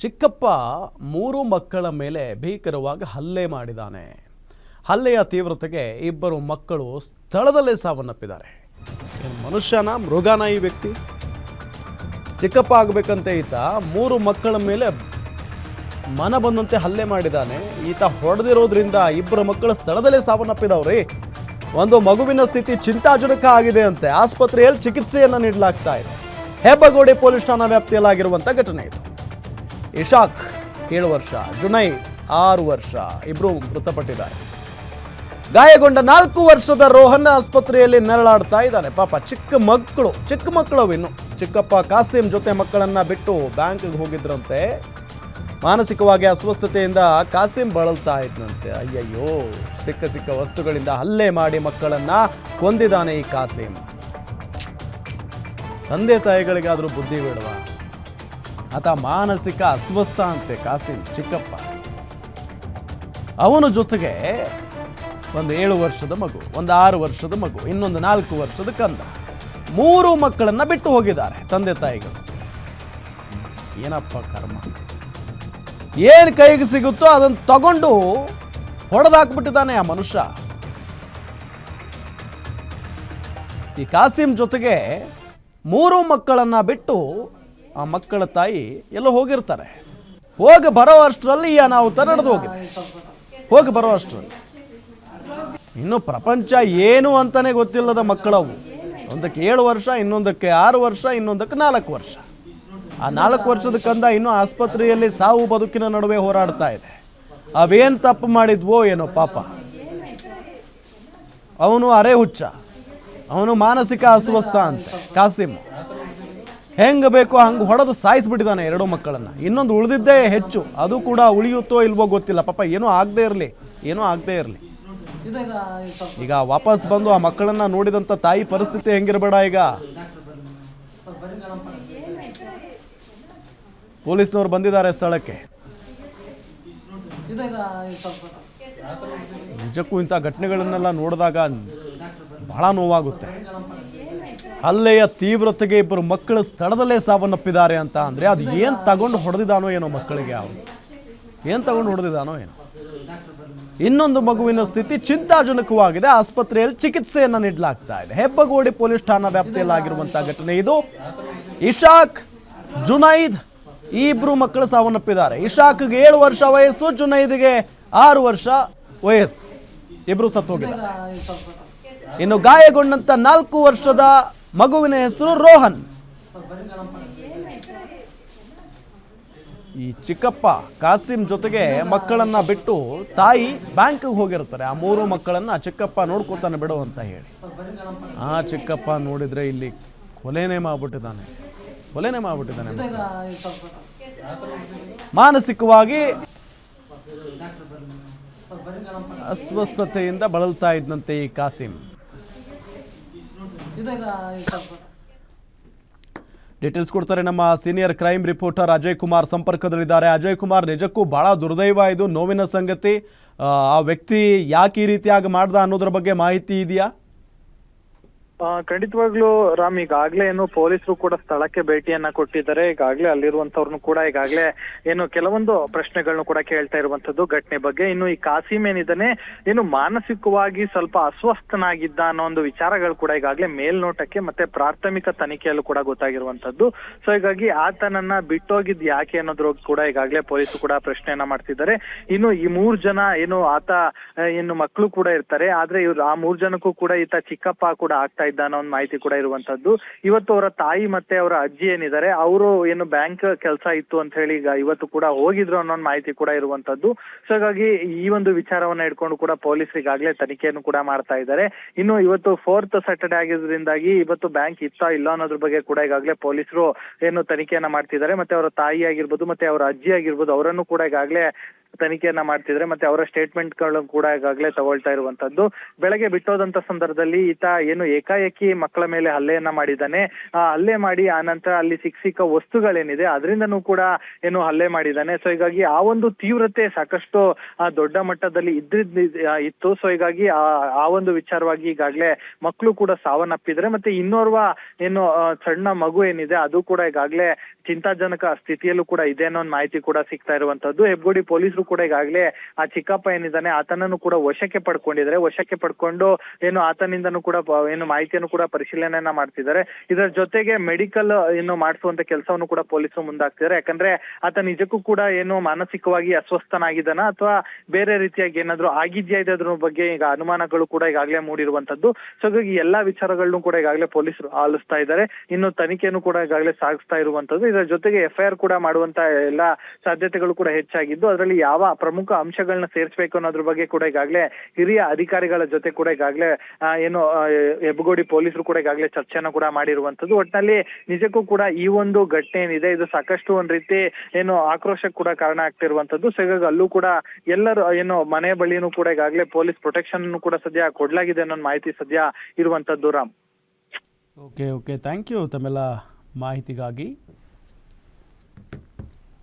ಚಿಕ್ಕಪ್ಪ 3 ಮಕ್ಕಳ ಮೇಲೆ ಭೀಕರವಾಗಿ ಹಲ್ಲೆ ಮಾಡಿದ್ದಾನೆ. ಹಲ್ಲೆಯ ತೀವ್ರತೆಗೆ ಇಬ್ಬರು ಮಕ್ಕಳು ಸ್ಥಳದಲ್ಲೇ ಸಾವನ್ನಪ್ಪಿದ್ದಾರೆ. ಮನುಷ್ಯನ ಮೃಗನ ಈ ವ್ಯಕ್ತಿ? ಚಿಕ್ಕಪ್ಪ ಆಗಬೇಕಂತ ಈತ 3 ಮಕ್ಕಳ ಮೇಲೆ ಮನ ಬಂದಂತೆ ಹಲ್ಲೆ ಮಾಡಿದ್ದಾನೆ. ಈತ ಹೊಡೆದಿರೋದ್ರಿಂದ ಇಬ್ಬರು ಮಕ್ಕಳು ಸ್ಥಳದಲ್ಲೇ ಸಾವನ್ನಪ್ಪಿದವ್ರಿ. ಒಂದು ಮಗುವಿನ ಸ್ಥಿತಿ ಚಿಂತಾಜನಕ ಆಗಿದೆ ಅಂತೆ. ಆಸ್ಪತ್ರೆಯಲ್ಲಿ ಚಿಕಿತ್ಸೆಯನ್ನು ನೀಡಲಾಗ್ತಾ ಇದೆ. ಹೆಬ್ಬಗೋಡಿ ಪೊಲೀಸ್ ಠಾಣಾ ವ್ಯಾಪ್ತಿಯಲ್ಲಾಗಿರುವಂಥ ಘಟನೆ ಇದು. ಇಶಾಕ್ 7 ವರ್ಷ, ಜುನೈದ್ 6 ವರ್ಷ, ಇಬ್ಬರು ಮೃತಪಟ್ಟಿದ್ದಾರೆ. ಗಾಯಗೊಂಡ 4 ವರ್ಷದ ರೋಹನ್ ಆಸ್ಪತ್ರೆಯಲ್ಲಿ ನೆರಳಾಡ್ತಾ ಇದ್ದಾನೆ. ಪಾಪ ಚಿಕ್ಕ ಮಕ್ಕಳು ಇನ್ನು. ಚಿಕ್ಕಪ್ಪ ಕಾಸಿಂ ಜೊತೆ ಮಕ್ಕಳನ್ನ ಬಿಟ್ಟು ಬ್ಯಾಂಕ್ಗೆ ಹೋಗಿದ್ರಂತೆ. ಮಾನಸಿಕವಾಗಿ ಅಸ್ವಸ್ಥತೆಯಿಂದ ಕಾಸಿಂ ಬಳಲ್ತಾ ಇದ್ದಂತೆ. ಅಯ್ಯಯ್ಯೋ, ಸಿಕ್ಕ ವಸ್ತುಗಳಿಂದ ಹಲ್ಲೆ ಮಾಡಿ ಮಕ್ಕಳನ್ನ ಕೊಂದಿದ್ದಾನೆ ಈ ಕಾಸಿಂ. ತಂದೆ ತಾಯಿಗಳಿಗಾದ್ರೂ ಬುದ್ಧಿ ಬೇಡವಾ? ಆತ ಮಾನಸಿಕ ಅಸ್ವಸ್ಥ ಅಂತೆ ಕಾಸಿಂ ಚಿಕ್ಕಪ್ಪ. ಅವನ ಜೊತೆಗೆ ಒಂದು 7 ವರ್ಷದ ಮಗು, ಒಂದು 6 ವರ್ಷದ ಮಗು, ಇನ್ನೊಂದು 4 ವರ್ಷದ ಕಂದ. 3 ಮಕ್ಕಳನ್ನ ಬಿಟ್ಟು ಹೋಗಿದ್ದಾರೆ ತಂದೆ ತಾಯಿಗಳು. ಏನಪ್ಪ ಕರ್ಮ! ಏನ್ ಕೈಗೆ ಸಿಗುತ್ತೋ ಅದನ್ನು ತಗೊಂಡು ಹೊಡೆದಾಕ್ಬಿಟ್ಟಿದ್ದಾನೆ ಆ ಮನುಷ್ಯ. ಈ ಕಾಸಿಂ ಜೊತೆಗೆ 3 ಮಕ್ಕಳನ್ನ ಬಿಟ್ಟು ಆ ಮಕ್ಕಳ ತಾಯಿ ಎಲ್ಲೋ ಹೋಗಿರ್ತಾರೆ. ಹೋಗಿ ಬರೋ ಅಷ್ಟರಲ್ಲಿ ಈ ಅನಾಹುತ ನಡೆದು ಹೋಗಿದೆ. ಹೋಗಿ ಬರೋ ಅಷ್ಟರಲ್ಲಿ ಇನ್ನು ಪ್ರಪಂಚ ಏನು ಅಂತಾನೆ ಗೊತ್ತಿಲ್ಲದ ಮಕ್ಕಳವು. ಒಂದಕ್ಕೆ 7 ವರ್ಷ, ಇನ್ನೊಂದಕ್ಕೆ 6 ವರ್ಷ, ಇನ್ನೊಂದಕ್ಕೆ 4 ವರ್ಷ. ಆ 4 ವರ್ಷದ ಕಂದ ಇನ್ನೂ ಆಸ್ಪತ್ರೆಯಲ್ಲಿ ಸಾವು ಬದುಕಿನ ನಡುವೆ ಹೋರಾಡ್ತಾ ಇದೆ. ಅವೇನು ತಪ್ಪು ಮಾಡಿದ್ವೋ ಏನೋ ಪಾಪ. ಅವನು ಅರೆ ಹುಚ್ಚ, ಅವನು ಮಾನಸಿಕ ಅಸ್ವಸ್ಥ ಅಂತ ಕಾಸಿಂ. ಹೆಂಗೆ ಬೇಕೋ ಹಂಗೆ ಹೊಡೆದು ಸಾಯಿಸ್ಬಿಟ್ಟಿದ್ದಾನೆ 2 ಮಕ್ಕಳನ್ನ. ಇನ್ನೊಂದು ಉಳಿದಿದ್ದೇ ಹೆಚ್ಚು, ಅದು ಕೂಡ ಉಳಿಯುತ್ತೋ ಇಲ್ವೋ ಗೊತ್ತಿಲ್ಲ. ಪಾಪ ಏನೂ ಆಗದೆ ಇರಲಿ. ಈಗ ವಾಪಸ್ ಬಂದು ಆ ಮಕ್ಕಳನ್ನ ನೋಡಿದಂಥ ತಾಯಿ ಪರಿಸ್ಥಿತಿ ಹೆಂಗಿರಬೇಡ. ಈಗ ಪೊಲೀಸ್ನವರು ಬಂದಿದ್ದಾರೆ ಸ್ಥಳಕ್ಕೆ. ನಿಜಕ್ಕೂ ಇಂಥ ಘಟನೆಗಳನ್ನೆಲ್ಲ ನೋಡಿದಾಗ ಬಹಳ ನೋವಾಗುತ್ತೆ. ಹಲ್ಲೆಯ ತೀವ್ರತೆಗೆ ಇಬ್ಬರು ಮಕ್ಕಳು ಸ್ಥಳದಲ್ಲೇ ಸಾವನ್ನಪ್ಪಿದ್ದಾರೆ ಅಂತ ಅಂದ್ರೆ ಅದು ಏನು ತಗೊಂಡು ಹೊಡೆದಿದ್ದಾನೋ ಏನೋ ಮಕ್ಕಳಿಗೆ. ಅವನು ಏನು ತಗೊಂಡು ಹೊಡೆದಿದ್ದಾನೋ ಏನೋ. ಇನ್ನೊಂದು ಮಗುವಿನ ಸ್ಥಿತಿ ಚಿಂತಾಜನಕವಾಗಿದೆ. ಆಸ್ಪತ್ರೆಯಲ್ಲಿ ಚಿಕಿತ್ಸೆಯನ್ನು ನೀಡಲಾಗ್ತಾ ಇದೆ. ಹೆಬ್ಬಗೋಡಿ ಪೊಲೀಸ್ ಠಾಣಾ ವ್ಯಾಪ್ತಿಯಲ್ಲಾಗಿರುವಂತಹ ಘಟನೆ ಇದು. ಇಶಾಕ್, ಜುನೈದ್ ಈ ಇಬ್ರು ಮಕ್ಕಳು ಸಾವನ್ನಪ್ಪಿದ್ದಾರೆ. ಇಶಾಕ್ಗೆ 7 ವರ್ಷ ವಯಸ್ಸು, ಜುನೈದ್ಗೆ 6 ವರ್ಷ ವಯಸ್ಸು. ಇಬ್ರು ಸತ್ತೋಗಿದ್ದಾರೆ. ಇನ್ನು ಗಾಯಗೊಂಡಂತ 4 ವರ್ಷದ ಮಗುವಿನ ಹೆಸರು ರೋಹನ್. ಈ ಚಿಕ್ಕಪ್ಪ ಕಾಸಿಂ ಜೊತೆಗೆ ಮಕ್ಕಳನ್ನ ಬಿಟ್ಟು ತಾಯಿ ಬ್ಯಾಂಕ್ಗೆ ಹೋಗಿರ್ತಾರೆ. ಆ 3 ಮಕ್ಕಳನ್ನ ಚಿಕ್ಕಪ್ಪ ನೋಡ್ಕೊತಾನೆ ಬಿಡು ಅಂತ ಹೇಳಿ. ಆ ಚಿಕ್ಕಪ್ಪ ನೋಡಿದ್ರೆ ಇಲ್ಲಿ ಕೊಲೆನೇ ಮಾಡ್ಬಿಟ್ಟಿದ್ದಾನೆ. ಮಾನಸಿಕವಾಗಿ ಅಸ್ವಸ್ಥತೆಯಿಂದ ಬಳಲ್ತಾ ಇದ್ದಂತೆ ಈ ಕಾಸಿಂ. ಡೀಟೇಲ್ಸ್ ಕೊಡ್ತಾರೆ ನಮ್ಮ senior crime reporter Ajay Kumar ಸಂಪರ್ಕದಲ್ಲಿದ್ದಾರೆ. ಅಜಯ್ ಕುಮಾರ್, ನಿಜಕ್ಕೂ ಬಹಳ ದುರ್ದೈವ ಇದು, ನೋವಿನ ಸಂಗತಿ. ಆ ವ್ಯಕ್ತಿ ಯಾಕೆ ಈ ರೀತಿಯಾಗಿ ಮಾಡ್ದ ಅನ್ನೋದ್ರ ಬಗ್ಗೆ ಮಾಹಿತಿ ಇದೆಯಾ? ಖಂಡಿತವಾಗ್ಲೂ ರಾಮ್, ಈಗಾಗ್ಲೇ ಏನು ಪೊಲೀಸರು ಕೂಡ ಸ್ಥಳಕ್ಕೆ ಭೇಟಿಯನ್ನ ಕೊಟ್ಟಿದ್ದಾರೆ. ಈಗಾಗ್ಲೇ ಅಲ್ಲಿರುವಂತವ್ರನ್ನು ಕೂಡ ಈಗಾಗ್ಲೇ ಏನು ಕೆಲವೊಂದು ಪ್ರಶ್ನೆಗಳನ್ನು ಕೂಡ ಕೇಳ್ತಾ ಇರುವಂತದ್ದು ಘಟನೆ ಬಗ್ಗೆ. ಇನ್ನು ಈ ಕಾಸಿಂ ಏನಿದ್ದಾನೆ ಏನು ಮಾನಸಿಕವಾಗಿ ಸ್ವಲ್ಪ ಅಸ್ವಸ್ಥನಾಗಿದ್ದ ಅನ್ನೋ ಒಂದು ವಿಚಾರಗಳು ಕೂಡ ಈಗಾಗ್ಲೇ ಮೇಲ್ನೋಟಕ್ಕೆ ಮತ್ತೆ ಪ್ರಾಥಮಿಕ ತನಿಖೆಯಲ್ಲೂ ಕೂಡ ಗೊತ್ತಾಗಿರುವಂತದ್ದು. ಸೊ ಹೀಗಾಗಿ ಆತನನ್ನ ಬಿಟ್ಟೋಗಿದ್ ಯಾಕೆ ಅನ್ನೋದ್ರ ಕೂಡ ಈಗಾಗ್ಲೇ ಪೊಲೀಸರು ಕೂಡ ಪ್ರಶ್ನೆಯನ್ನ ಮಾಡ್ತಿದ್ದಾರೆ. ಇನ್ನು ಈ 3 ಜನ ಏನು ಆತ ಏನು ಮಕ್ಕಳು ಕೂಡ ಇರ್ತಾರೆ. ಆದ್ರೆ ಇವ್ರು ಆ 3 ಜನಕ್ಕೂ ಕೂಡ ಈತ ಚಿಕ್ಕಪ್ಪ ಕೂಡ ಆಗ್ತಾ ಇದ್ದ ಅನ್ನೋ ಒಂದು ಮಾಹಿತಿ ಕೂಡ ಇರುವಂತದ್ದು. ಇವತ್ತು ಅವರ ತಾಯಿ ಮತ್ತೆ ಅವರ ಅಜ್ಜಿ ಏನಿದ್ದಾರೆ ಅವರು ಏನು ಬ್ಯಾಂಕ್ ಕೆಲಸ ಇತ್ತು ಅಂತ ಹೇಳಿ ಈಗ ಇವತ್ತು ಕೂಡ ಹೋಗಿದ್ರು ಅನ್ನೋ ಮಾಹಿತಿ ಕೂಡ ಇರುವಂತದ್ದು. ಸೊ ಹಾಗಾಗಿ ಈ ಒಂದು ವಿಚಾರವನ್ನ ಇಟ್ಕೊಂಡು ಕೂಡ ಪೊಲೀಸರು ಈಗಾಗಲೇ ತನಿಖೆಯನ್ನು ಕೂಡ ಮಾಡ್ತಾ ಇದ್ದಾರೆ. ಇನ್ನು ಇವತ್ತು 4th ಸ್ಯಾಟರ್ಡೆ ಆಗಿದ್ರಿಂದಾಗಿ ಇವತ್ತು ಬ್ಯಾಂಕ್ ಇತ್ತಾ ಇಲ್ಲ ಅನ್ನೋದ್ರ ಬಗ್ಗೆ ಕೂಡ ಈಗಾಗಲೇ ಪೊಲೀಸರು ಏನು ತನಿಖೆಯನ್ನ ಮಾಡ್ತಿದ್ದಾರೆ. ಮತ್ತೆ ಅವರ ತಾಯಿ ಆಗಿರ್ಬೋದು ಮತ್ತೆ ಅವರ ಅಜ್ಜಿ ಆಗಿರ್ಬೋದು ಅವರನ್ನು ಕೂಡ ಈಗಾಗಲೇ ತನಿಖೆಯನ್ನ ಮಾಡ್ತಿದ್ರೆ, ಮತ್ತೆ ಅವರ ಸ್ಟೇಟ್ಮೆಂಟ್ಗಳು ಕೂಡ ಈಗಾಗಲೇ ತಗೊಳ್ತಾ ಇರುವಂತದ್ದು. ಬೆಳಗ್ಗೆ ಬಿಟ್ಟೋದಂತ ಸಂದರ್ಭದಲ್ಲಿ ಈತ ಏನು ಏಕಾಏಕಿ ಮಕ್ಕಳ ಮೇಲೆ ಹಲ್ಲೆಯನ್ನ ಮಾಡಿದ್ದಾನೆ. ಹಲ್ಲೆ ಮಾಡಿ ಆ ನಂತರ ಅಲ್ಲಿ ಸಿಕ್ಕ ವಸ್ತುಗಳೇನಿದೆ ಅದರಿಂದನೂ ಕೂಡ ಏನು ಹಲ್ಲೆ ಮಾಡಿದ್ದಾನೆ. ಸೊ ಹೀಗಾಗಿ ಆ ಒಂದು ತೀವ್ರತೆ ಸಾಕಷ್ಟು ದೊಡ್ಡ ಮಟ್ಟದಲ್ಲಿ ಇತ್ತು. ಸೊ ಹೀಗಾಗಿ ಆ ಒಂದು ವಿಚಾರವಾಗಿ ಈಗಾಗಲೇ ಮಕ್ಕಳು ಕೂಡ ಸಾವನ್ನಪ್ಪಿದ್ರೆ, ಮತ್ತೆ ಇನ್ನೋರ್ವ ಏನು ಸಣ್ಣ ಮಗು ಏನಿದೆ ಅದು ಕೂಡ ಈಗಾಗಲೇ ಚಿಂತಾಜನಕ ಸ್ಥಿತಿಯಲ್ಲೂ ಕೂಡ ಇದೆ ಅನ್ನೋ ಮಾಹಿತಿ ಕೂಡ ಸಿಗ್ತಾ ಇರುವಂತದ್ದು. ಹೆಬ್ಗೋಡಿ ಪೊಲೀಸರು ಕೂಡ ಈಗಾಗಲೇ ಆ ಚಿಕ್ಕಪ್ಪ ಏನಿದ್ದಾನೆ ಆತನನ್ನು ಕೂಡ ವಶಕ್ಕೆ ಪಡ್ಕೊಂಡು ಏನು ಆತನಿಂದನೂ ಕೂಡ ಏನು ಮಾಹಿತಿಯನ್ನು ಕೂಡ ಪರಿಶೀಲನೆಯನ್ನ ಮಾಡ್ತಿದ್ದಾರೆ. ಇದರ ಜೊತೆಗೆ ಮೆಡಿಕಲ್ ಏನು ಮಾಡಿಸುವಂತ ಕೆಲಸವನ್ನು ಕೂಡ ಪೊಲೀಸರು ಮುಂದಾಗ್ತಿದ್ದಾರೆ. ಯಾಕಂದ್ರೆ ಆತ ನಿಜಕ್ಕೂ ಕೂಡ ಏನು ಮಾನಸಿಕವಾಗಿ ಅಸ್ವಸ್ಥನಾಗಿದ್ದಾನ ಅಥವಾ ಬೇರೆ ರೀತಿಯಾಗಿ ಏನಾದ್ರು ಆಗಿದ್ಯಾ ಇದ್ರ ಬಗ್ಗೆ ಈಗ ಅನುಮಾನಗಳು ಕೂಡ ಈಗಾಗಲೇ ಮೂಡಿರುವಂತದ್ದು. ಸೊ ಹಾಗಾಗಿ ಎಲ್ಲಾ ವಿಚಾರಗಳನ್ನು ಕೂಡ ಈಗಾಗಲೇ ಪೊಲೀಸರು ಆಲಿಸ್ತಾ ಇದ್ದಾರೆ. ಇನ್ನು ತನಿಖೆಯನ್ನು ಕೂಡ ಈಗಾಗಲೇ ಸಾಗಿಸ್ತಾ ಇರುವಂತದ್ದು. ಇದರ ಜೊತೆಗೆ FIR ಕೂಡ ಮಾಡುವಂತ ಎಲ್ಲಾ ಸಾಧ್ಯತೆಗಳು ಕೂಡ ಹೆಚ್ಚಾಗಿದ್ದು, ಅದರಲ್ಲಿ ಯಾವ ಪ್ರಮುಖ ಅಂಶಗಳನ್ನ ಸೇರಿಸಬೇಕು ಅನ್ನೋದ್ರ ಬಗ್ಗೆ ಕೂಡ ಈಗಾಗಲೇ ಹಿರಿಯ ಅಧಿಕಾರಿಗಳ ಜೊತೆ ಕೂಡ ಈಗಾಗಲೇ ಏನು ಹೆಬ್ಬಗೋಡಿ ಪೊಲೀಸರು ಕೂಡ ಈಗಾಗಲೇ ಚರ್ಚೆಯನ್ನು ಕೂಡ ಮಾಡಿರುವಂತದ್ದು. ಒಟ್ಟಿನಲ್ಲಿ ನಿಜಕ್ಕೂ ಕೂಡ ಈ ಒಂದು ಘಟನೆ ಏನಿದೆ ಇದು ಸಾಕಷ್ಟು ಒಂದ್ ರೀತಿ ಏನು ಆಕ್ರೋಶಕ್ಕೆ ಕೂಡ ಕಾರಣ ಆಗ್ತಿರುವಂತದ್ದು. ಸೊ ಹೀಗಾಗಿ ಅಲ್ಲೂ ಕೂಡ ಎಲ್ಲರೂ ಏನು ಮನೆ ಬಳಿನೂ ಕೂಡ ಈಗಾಗಲೇ ಪೊಲೀಸ್ ಪ್ರೊಟೆಕ್ಷನ್ ಕೂಡ ಸದ್ಯ ಕೊಡ್ಲಾಗಿದೆ ಅನ್ನೋ ಮಾಹಿತಿ ಸದ್ಯ ಇರುವಂತದ್ದು. ರಾಮ್, ಓಕೆ ಥ್ಯಾಂಕ್ ಯು ತಮ್ಮೆಲ್ಲ ಮಾಹಿತಿಗಾಗಿ.